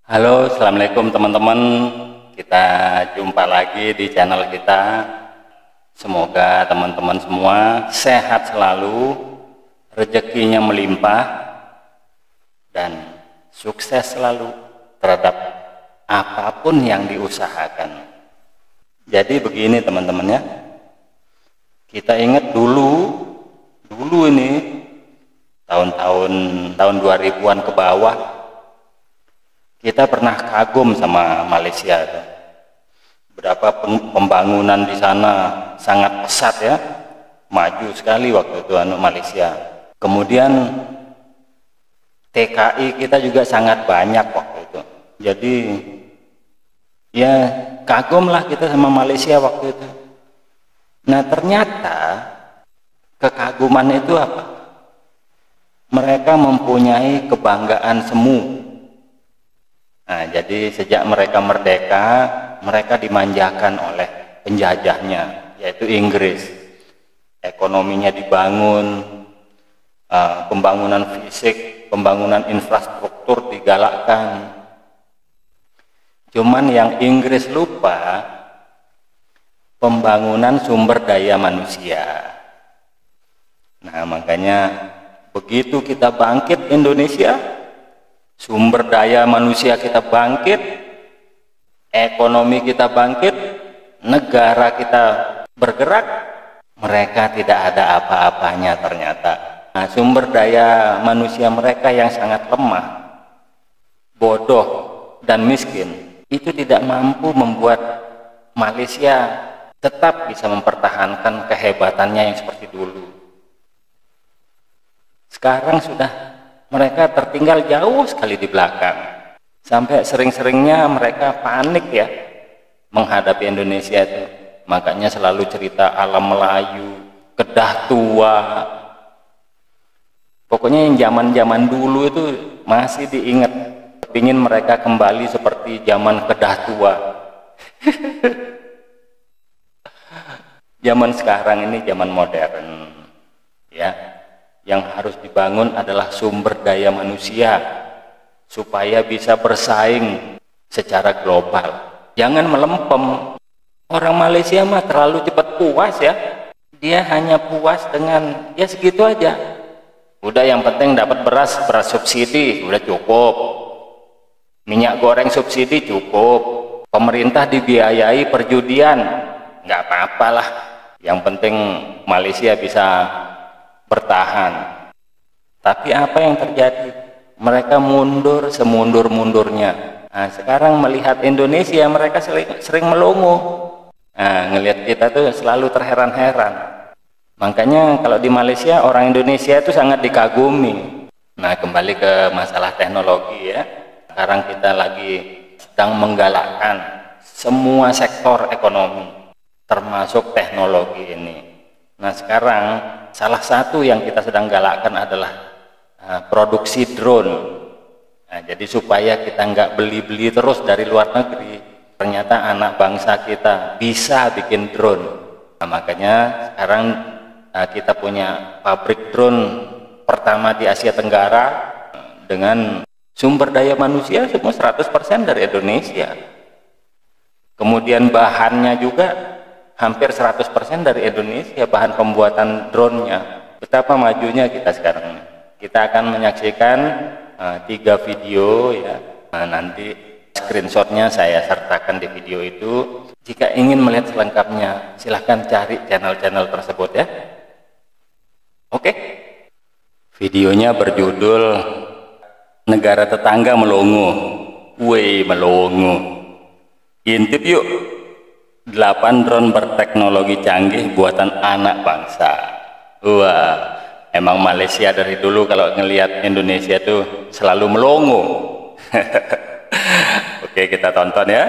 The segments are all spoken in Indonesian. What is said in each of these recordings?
Halo, assalamualaikum teman-teman. Kita jumpa lagi di channel kita. Semoga teman-teman semua sehat selalu, rezekinya melimpah, dan sukses selalu terhadap apapun yang diusahakan. Jadi begini teman-teman ya, kita ingat dulu ini tahun 2000-an ke bawah, kita pernah kagum sama Malaysia. Berapa pembangunan di sana sangat pesat ya, maju sekali waktu itu Malaysia. Kemudian TKI kita juga sangat banyak waktu itu. Jadi ya kagumlah kita sama Malaysia waktu itu. Nah ternyata kekaguman itu apa? Mereka mempunyai kebanggaan semu. Nah, jadi sejak mereka merdeka, mereka dimanjakan oleh penjajahnya, yaitu Inggris. Ekonominya dibangun, pembangunan fisik, pembangunan infrastruktur digalakkan. Cuman yang Inggris lupa, pembangunan sumber daya manusia. Nah, makanya begitu kita bangkit Indonesia, sumber daya manusia kita bangkit, ekonomi kita bangkit, negara kita bergerak, mereka tidak ada apa-apanya ternyata. Nah, sumber daya manusia mereka yang sangat lemah, bodoh, dan miskin, itu tidak mampu membuat Malaysia tetap bisa mempertahankan kehebatannya yang seperti dulu. Sekarang sudah mereka tertinggal jauh sekali di belakang, sampai sering-seringnya mereka panik ya menghadapi Indonesia itu. Makanya selalu cerita alam Melayu, Kedah tua. Pokoknya yang zaman-zaman dulu itu masih diingat, ingin mereka kembali seperti zaman Kedah tua. Zaman sekarang ini zaman modern ya. Yang harus dibangun adalah sumber daya manusia supaya bisa bersaing secara global. Jangan melempem. Orang Malaysia mah terlalu cepat puas ya. Dia hanya puas dengan ya segitu aja. Udah yang penting dapat beras subsidi udah cukup. Minyak goreng subsidi cukup. Pemerintah dibiayai perjudian nggak apa-apalah. Yang penting Malaysia bisa bertahan. Tapi apa yang terjadi? Mereka mundur semundur-mundurnya. Nah, sekarang melihat Indonesia mereka sering melongo. Nah, ngelihat kita tuh selalu terheran-heran. Makanya kalau di Malaysia orang Indonesia itu sangat dikagumi. Nah, kembali ke masalah teknologi ya. Sekarang kita lagi sedang menggalakkan semua sektor ekonomi termasuk teknologi ini. Nah, sekarang salah satu yang kita sedang galakkan adalah produksi drone. Nah, jadi supaya kita nggak beli-beli terus dari luar negeri, ternyata anak bangsa kita bisa bikin drone. Nah, makanya sekarang kita punya pabrik drone pertama di Asia Tenggara dengan sumber daya manusia semua 100% dari Indonesia. Kemudian bahannya juga hampir 100% dari Indonesia, bahan pembuatan drone-nya. Betapa majunya kita sekarang. Kita akan menyaksikan 3 video ya. Nah, nanti screenshotnya saya sertakan di video itu. Jika ingin melihat selengkapnya, silahkan cari channel-channel tersebut ya. Oke. Videonya berjudul Negara Tetangga Melongo. Woi, melongo. Intip yuk. 8 drone berteknologi canggih buatan anak bangsa. Wah, emang Malaysia dari dulu kalau ngelihat Indonesia tuh selalu melongo. Oke, kita tonton ya.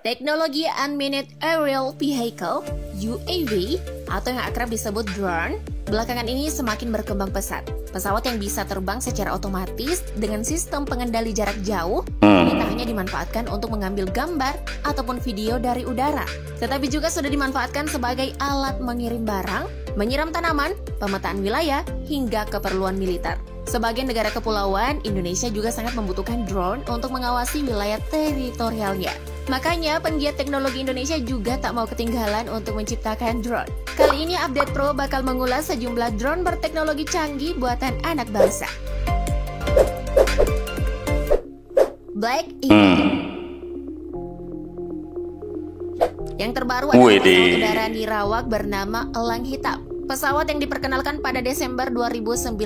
Teknologi Unmanned Aerial Vehicle (UAV) atau yang akrab disebut drone belakangan ini semakin berkembang pesat. Pesawat yang bisa terbang secara otomatis dengan sistem pengendali jarak jauh ini tak hanya dimanfaatkan untuk mengambil gambar ataupun video dari udara, tetapi juga sudah dimanfaatkan sebagai alat mengirim barang, menyiram tanaman, pemetaan wilayah, hingga keperluan militer. Sebagai negara kepulauan, Indonesia juga sangat membutuhkan drone untuk mengawasi wilayah teritorialnya. Makanya, penggiat teknologi Indonesia juga tak mau ketinggalan untuk menciptakan drone. Kali ini Update Pro bakal mengulas sejumlah drone berteknologi canggih buatan anak bangsa. Black Eagle. Yang terbaru adalah pesawat udara nirawak bernama Elang Hitam. Pesawat yang diperkenalkan pada Desember 2019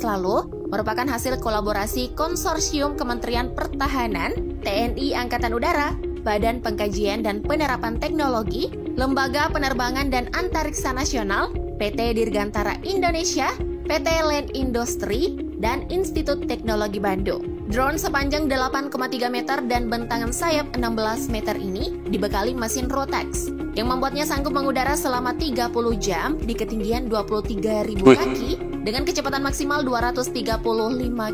lalu merupakan hasil kolaborasi konsorsium Kementerian Pertahanan, TNI Angkatan Udara, Badan Pengkajian dan Penerapan Teknologi, Lembaga Penerbangan dan Antariksa Nasional, PT Dirgantara Indonesia, PT Land Industri, dan Institut Teknologi Bandung. Drone sepanjang 8,3 meter dan bentangan sayap 16 meter ini dibekali mesin Rotax yang membuatnya sanggup mengudara selama 30 jam di ketinggian 23.000 kaki dengan kecepatan maksimal 235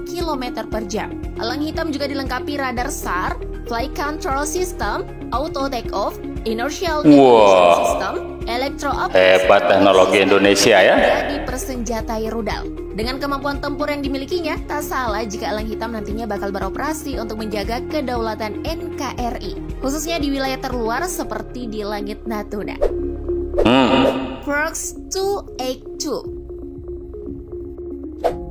km per jam. Elang Hitam juga dilengkapi radar SAR, Flight Control System, Auto Takeoff, Inertial Navigation System, Electro-Optics. Hebat teknologi Indonesia ya. Dipersenjatai rudal. Dengan kemampuan tempur yang dimilikinya, tak salah jika Elang Hitam nantinya bakal beroperasi untuk menjaga kedaulatan NKRI, khususnya di wilayah terluar seperti di langit Natuna. Fox 282.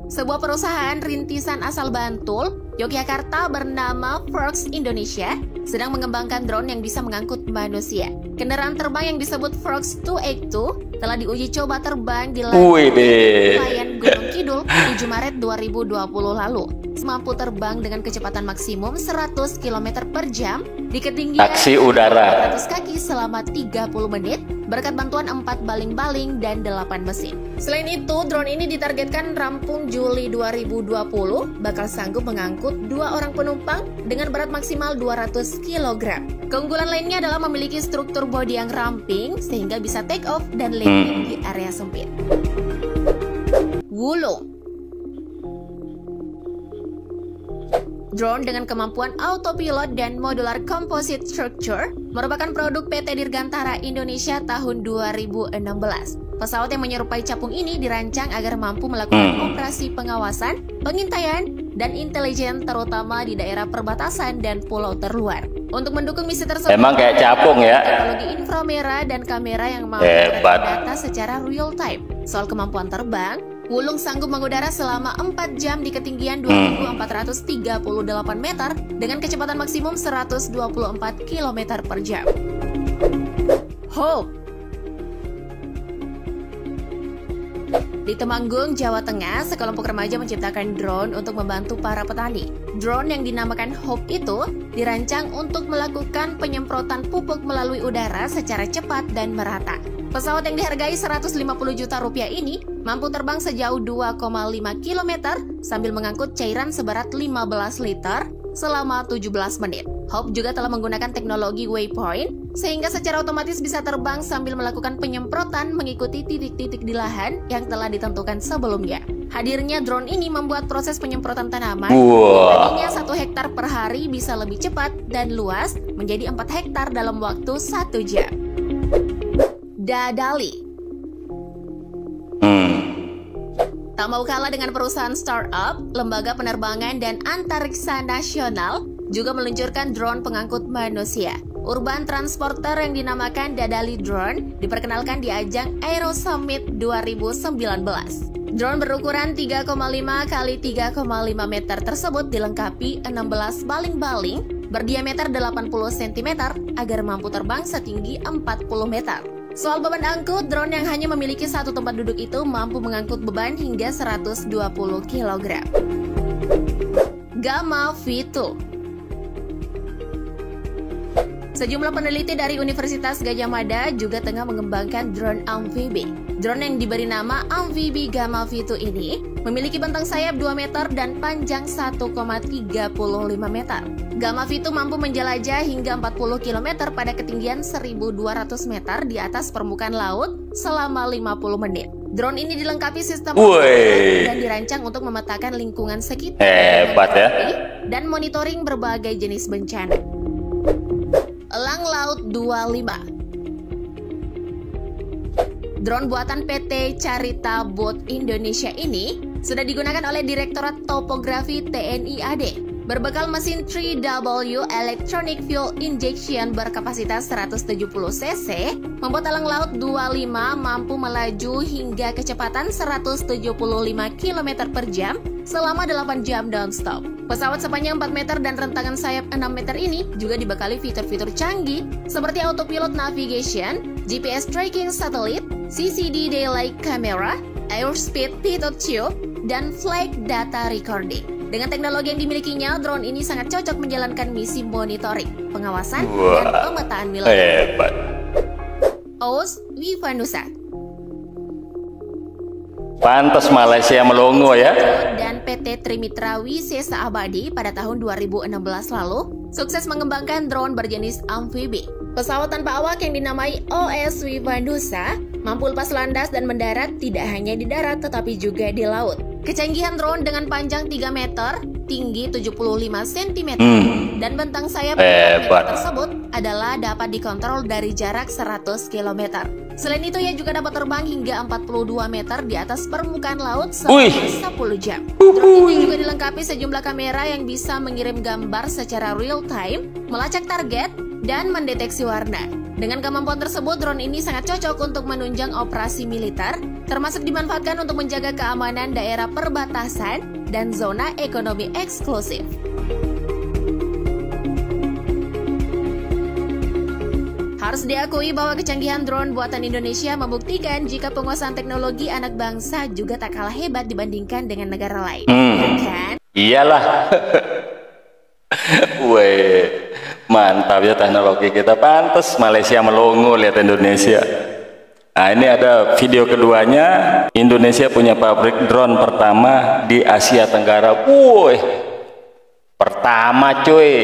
Sebuah perusahaan rintisan asal Bantul, Yogyakarta bernama Fox Indonesia sedang mengembangkan drone yang bisa mengangkut manusia. Kendaraan terbang yang disebut Fox 282 telah diuji coba terbang di Layan Gunung Kidul 7 Maret 2020 lalu. Mampu terbang dengan kecepatan maksimum 100 km per jam di ketinggian taksi udara 100 kaki selama 30 menit berkat bantuan 4 baling-baling dan 8 mesin. Selain itu, drone ini ditargetkan rampung Juli 2020 bakal sanggup mengangkut 2 orang penumpang dengan berat maksimal 200 kg. Keunggulan lainnya adalah memiliki struktur bodi yang ramping sehingga bisa take off dan landing di area sempit. Wulung. Drone dengan kemampuan autopilot dan modular composite structure merupakan produk PT Dirgantara Indonesia tahun 2016. Pesawat yang menyerupai capung ini dirancang agar mampu melakukan operasi pengawasan, pengintaian, dan intelijen terutama di daerah perbatasan dan pulau terluar. Untuk mendukung misi tersebut, emang kayak capung ya, teknologi inframerah dan kamera yang mampu merekam data secara real time. Soal kemampuan terbang, Wulung sanggup mengudara selama 4 jam di ketinggian 2.438 meter dengan kecepatan maksimum 124 km per jam. Hope. Di Temanggung, Jawa Tengah, sekelompok remaja menciptakan drone untuk membantu para petani. Drone yang dinamakan Hope itu dirancang untuk melakukan penyemprotan pupuk melalui udara secara cepat dan merata. Pesawat yang dihargai 150 juta rupiah ini mampu terbang sejauh 2,5 km sambil mengangkut cairan seberat 15 liter selama 17 menit. Hope juga telah menggunakan teknologi waypoint sehingga secara otomatis bisa terbang sambil melakukan penyemprotan mengikuti titik-titik di lahan yang telah ditentukan sebelumnya. Hadirnya drone ini membuat proses penyemprotan tanaman tadinya 1 hektar per hari bisa lebih cepat dan luas menjadi 4 hektar dalam waktu 1 jam. Dadali. Tak mau kalah dengan perusahaan startup, Lembaga Penerbangan dan Antariksa Nasional juga meluncurkan drone pengangkut manusia. Urban Transporter yang dinamakan Dadali Drone diperkenalkan di ajang Aero Summit 2019. Drone berukuran 3,5 x 3,5 meter tersebut dilengkapi 16 baling-baling berdiameter 80 cm agar mampu terbang setinggi 40 meter. Soal beban angkut, drone yang hanya memiliki 1 tempat duduk itu mampu mengangkut beban hingga 120 kg. Gamma V2. Sejumlah peneliti dari Universitas Gadjah Mada juga tengah mengembangkan drone amfibi. Drone yang diberi nama Amfibi Gamma V2 ini memiliki bentang sayap 2 meter dan panjang 1,35 meter. Gamma V2 mampu menjelajah hingga 40 km pada ketinggian 1.200 meter di atas permukaan laut selama 50 menit. Drone ini dilengkapi sistem dan dirancang untuk memetakan lingkungan sekitar dan monitoring berbagai jenis bencana. Elang Laut 25. Drone buatan PT Carita Boat Indonesia ini sudah digunakan oleh Direktorat Topografi TNI AD. Berbekal mesin 3W Electronic Fuel Injection berkapasitas 170 cc, membuat elang laut 25 mampu melaju hingga kecepatan 175 km per jam selama 8 jam non-stop. Pesawat sepanjang 4 meter dan rentangan sayap 6 meter ini juga dibekali fitur-fitur canggih seperti autopilot navigation, GPS tracking satelit, CCD daylight camera, airspeed pitot tube, dan flight data recording. Dengan teknologi yang dimilikinya, drone ini sangat cocok menjalankan misi monitoring, pengawasan, dan pemetaan wilayah. Hebat. Oos Wivanusa. Pantas Malaysia melongo ya. Dan PT Trimitra Wisesa Abadi pada tahun 2016 lalu sukses mengembangkan drone berjenis amfibi. Pesawat tanpa awak yang dinamai OS Wivanusa mampu lepas landas dan mendarat tidak hanya di darat tetapi juga di laut. Kecanggihan drone dengan panjang 3 meter, tinggi 75 cm, dan bentang sayap 4 meter tersebut adalah dapat dikontrol dari jarak 100 km. Selain itu, ia juga dapat terbang hingga 42 meter di atas permukaan laut selama 10 jam. Drone ini juga dilengkapi sejumlah kamera yang bisa mengirim gambar secara real time, melacak target, dan mendeteksi warna. Dengan kemampuan tersebut, drone ini sangat cocok untuk menunjang operasi militer, termasuk dimanfaatkan untuk menjaga keamanan daerah perbatasan dan zona ekonomi eksklusif. Harus diakui bahwa kecanggihan drone buatan Indonesia membuktikan jika penguasaan teknologi anak bangsa juga tak kalah hebat dibandingkan dengan negara lain. Kan? Iyalah. Weh, mantap ya teknologi kita. Pantas Malaysia melongo lihat Indonesia. Nah, ini ada video keduanya. Indonesia punya pabrik drone pertama di Asia Tenggara. Woi, pertama cuy.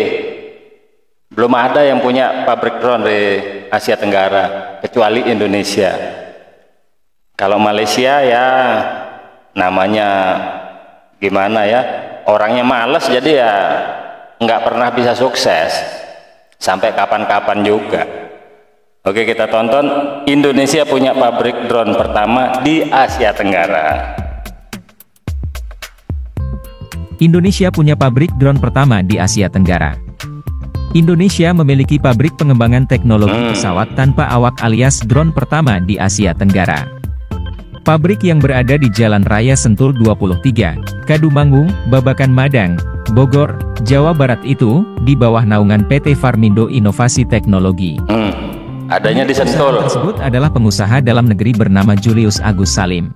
Belum ada yang punya pabrik drone di Asia Tenggara kecuali Indonesia. Kalau Malaysia ya namanya gimana ya, orangnya males jadi ya nggak pernah bisa sukses sampai kapan-kapan juga. Oke, kita tonton. Indonesia punya pabrik drone pertama di Asia Tenggara. Indonesia punya pabrik drone pertama di Asia Tenggara. Indonesia memiliki pabrik pengembangan teknologi pesawat tanpa awak alias drone pertama di Asia Tenggara. Pabrik yang berada di Jalan Raya Sentul 23, Kadumangu, Babakan Madang, Bogor, Jawa Barat itu di bawah naungan PT Farmindo Inovasi Teknologi. Adanya di Sentul. Perusahaan tersebut adalah pengusaha dalam negeri bernama Julius Agus Salim.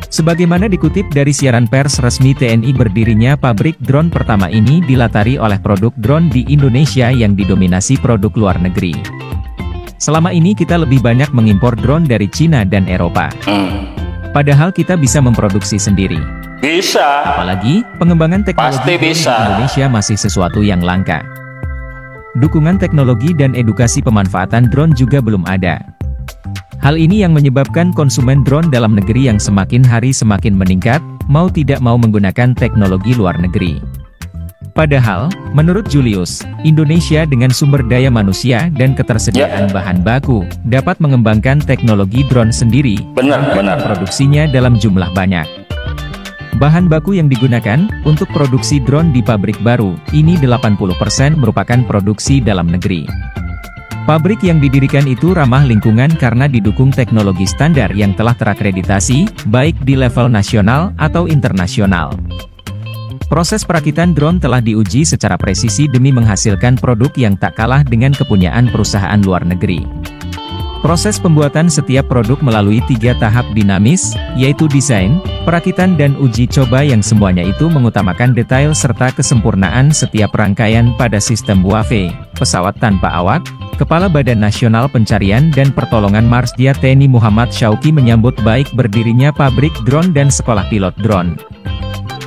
Sebagaimana dikutip dari siaran pers resmi TNI, berdirinya pabrik drone pertama ini dilatari oleh produk drone di Indonesia yang didominasi produk luar negeri. Selama ini kita lebih banyak mengimpor drone dari Cina dan Eropa. Padahal kita bisa memproduksi sendiri. Bisa. Apalagi, pengembangan teknologi Pasti bisa. di Indonesia masih sesuatu yang langka. Dukungan teknologi dan edukasi pemanfaatan drone juga belum ada. Hal ini yang menyebabkan konsumen drone dalam negeri yang semakin hari semakin meningkat, mau tidak mau menggunakan teknologi luar negeri. Padahal, menurut Julius, Indonesia dengan sumber daya manusia dan ketersediaan bahan baku, dapat mengembangkan teknologi drone sendiri, Benar. produksinya dalam jumlah banyak. Bahan baku yang digunakan untuk produksi drone di pabrik baru, ini 80% merupakan produksi dalam negeri. Pabrik yang didirikan itu ramah lingkungan karena didukung teknologi standar yang telah terakreditasi, baik di level nasional atau internasional. Proses perakitan drone telah diuji secara presisi demi menghasilkan produk yang tak kalah dengan kepunyaan perusahaan luar negeri. Proses pembuatan setiap produk melalui 3 tahap dinamis, yaitu desain, perakitan dan uji coba yang semuanya itu mengutamakan detail serta kesempurnaan setiap rangkaian pada sistem WAV, pesawat tanpa awak. Kepala Badan Nasional Pencarian dan Pertolongan Marsdia TNI Muhammad Syauqi menyambut baik berdirinya pabrik drone dan sekolah pilot drone.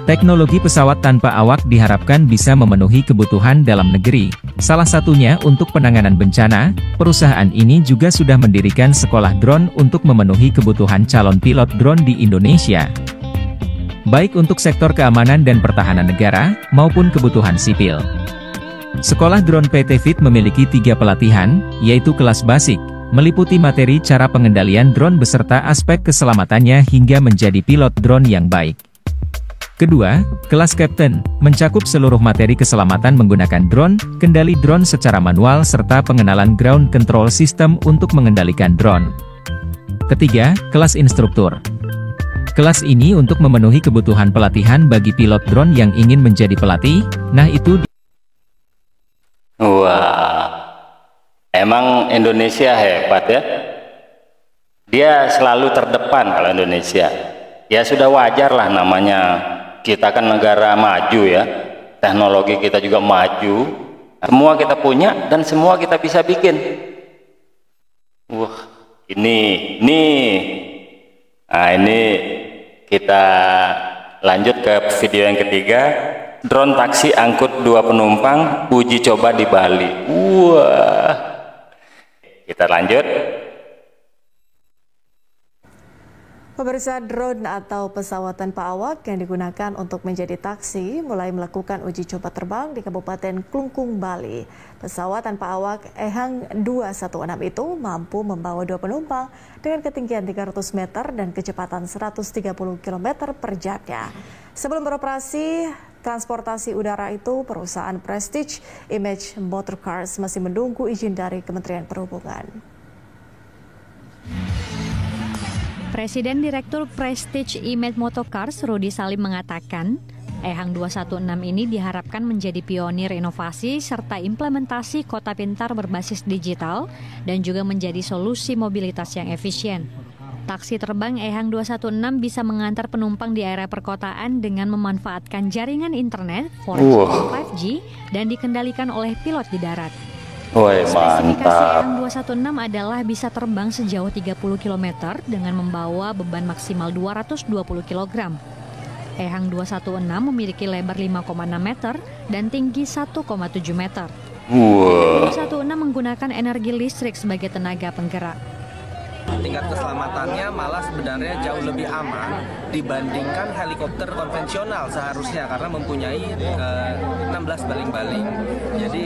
Teknologi pesawat tanpa awak diharapkan bisa memenuhi kebutuhan dalam negeri. Salah satunya untuk penanganan bencana, perusahaan ini juga sudah mendirikan sekolah drone untuk memenuhi kebutuhan calon pilot drone di Indonesia. Baik untuk sektor keamanan dan pertahanan negara, maupun kebutuhan sipil. Sekolah drone PT FIT memiliki 3 pelatihan, yaitu kelas basic, meliputi materi cara pengendalian drone beserta aspek keselamatannya hingga menjadi pilot drone yang baik. Kedua, kelas Captain, mencakup seluruh materi keselamatan menggunakan drone, kendali drone secara manual serta pengenalan ground control system untuk mengendalikan drone. Ketiga, kelas Instruktur. Kelas ini untuk memenuhi kebutuhan pelatihan bagi pilot drone yang ingin menjadi pelatih, Wah, emang Indonesia hebat ya. Dia selalu terdepan kalau Indonesia. Ya sudah wajar lah namanya. Kita kan negara maju ya, teknologi kita juga maju, semua kita punya dan semua kita bisa bikin. Wah, ini kita lanjut ke video yang ketiga, drone taksi angkut 2 penumpang, uji coba di Bali. Wah, kita lanjut. Pemirsa, drone atau pesawat tanpa awak yang digunakan untuk menjadi taksi mulai melakukan uji coba terbang di Kabupaten Klungkung, Bali. Pesawat tanpa awak Ehang 216 itu mampu membawa 2 penumpang dengan ketinggian 300 meter dan kecepatan 130 km per jamnya. Sebelum beroperasi transportasi udara itu, perusahaan Prestige Image Motorcars masih menunggu izin dari Kementerian Perhubungan. Presiden Direktur Prestige Image Motorcars, Rudi Salim mengatakan, Ehang 216 ini diharapkan menjadi pionir inovasi serta implementasi kota pintar berbasis digital dan juga menjadi solusi mobilitas yang efisien. Taksi terbang Ehang 216 bisa mengantar penumpang di area perkotaan dengan memanfaatkan jaringan internet 4G dan 5G dan dikendalikan oleh pilot di darat. Woi, Spesifikasi mantap. Ehang 216 adalah bisa terbang sejauh 30 km dengan membawa beban maksimal 220 kg. Ehang 216 memiliki lebar 5,6 meter dan tinggi 1,7 meter. Wow. 216 menggunakan energi listrik sebagai tenaga penggerak. Tingkat keselamatannya malah sebenarnya jauh lebih aman dibandingkan helikopter konvensional seharusnya karena mempunyai 16 baling-baling. Jadi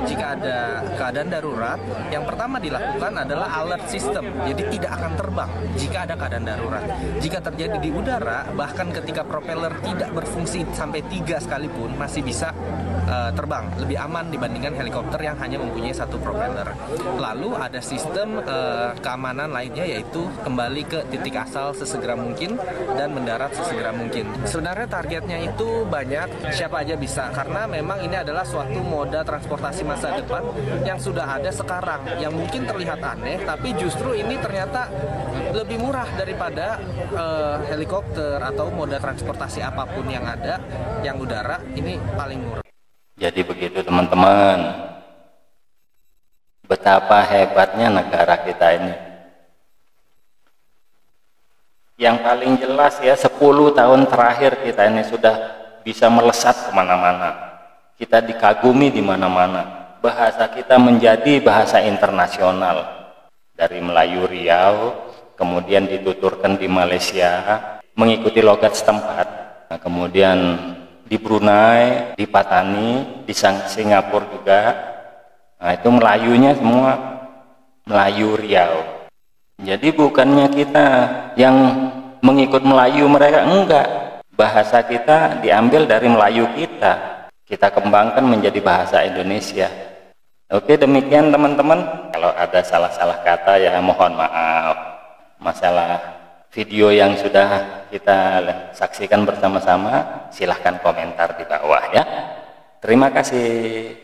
jika ada keadaan darurat, yang pertama dilakukan adalah alert system. Jadi tidak akan terbang jika ada keadaan darurat. Jika terjadi di udara, bahkan ketika propeller tidak berfungsi sampai 3 sekalipun masih bisa terbang, lebih aman dibandingkan helikopter yang hanya mempunyai 1 propeller. Lalu ada sistem keamanan lainnya, yaitu kembali ke titik asal sesegera mungkin dan mendarat sesegera mungkin. Sebenarnya targetnya itu banyak, siapa aja bisa, karena memang ini adalah suatu moda transportasi masa depan yang sudah ada sekarang, yang mungkin terlihat aneh, tapi justru ini ternyata lebih murah daripada helikopter atau moda transportasi apapun yang ada, yang udara, ini paling murah. Jadi begitu teman-teman, betapa hebatnya negara kita ini. Yang paling jelas ya, 10 tahun terakhir kita ini sudah bisa melesat kemana-mana. Kita dikagumi di mana-mana. Bahasa kita menjadi bahasa internasional. Dari Melayu Riau, kemudian dituturkan di Malaysia, mengikuti logat setempat. Nah, kemudian di Brunei, di Patani, di Singapura juga. Nah, itu Melayunya semua Melayu Riau. Jadi bukannya kita yang mengikut Melayu mereka, enggak. Bahasa kita diambil dari Melayu kita. Kita kembangkan menjadi bahasa Indonesia. Oke, demikian teman-teman. Kalau ada salah-salah kata ya mohon maaf. Masalah video yang sudah kita saksikan bersama-sama, silahkan komentar di bawah ya. Terima kasih.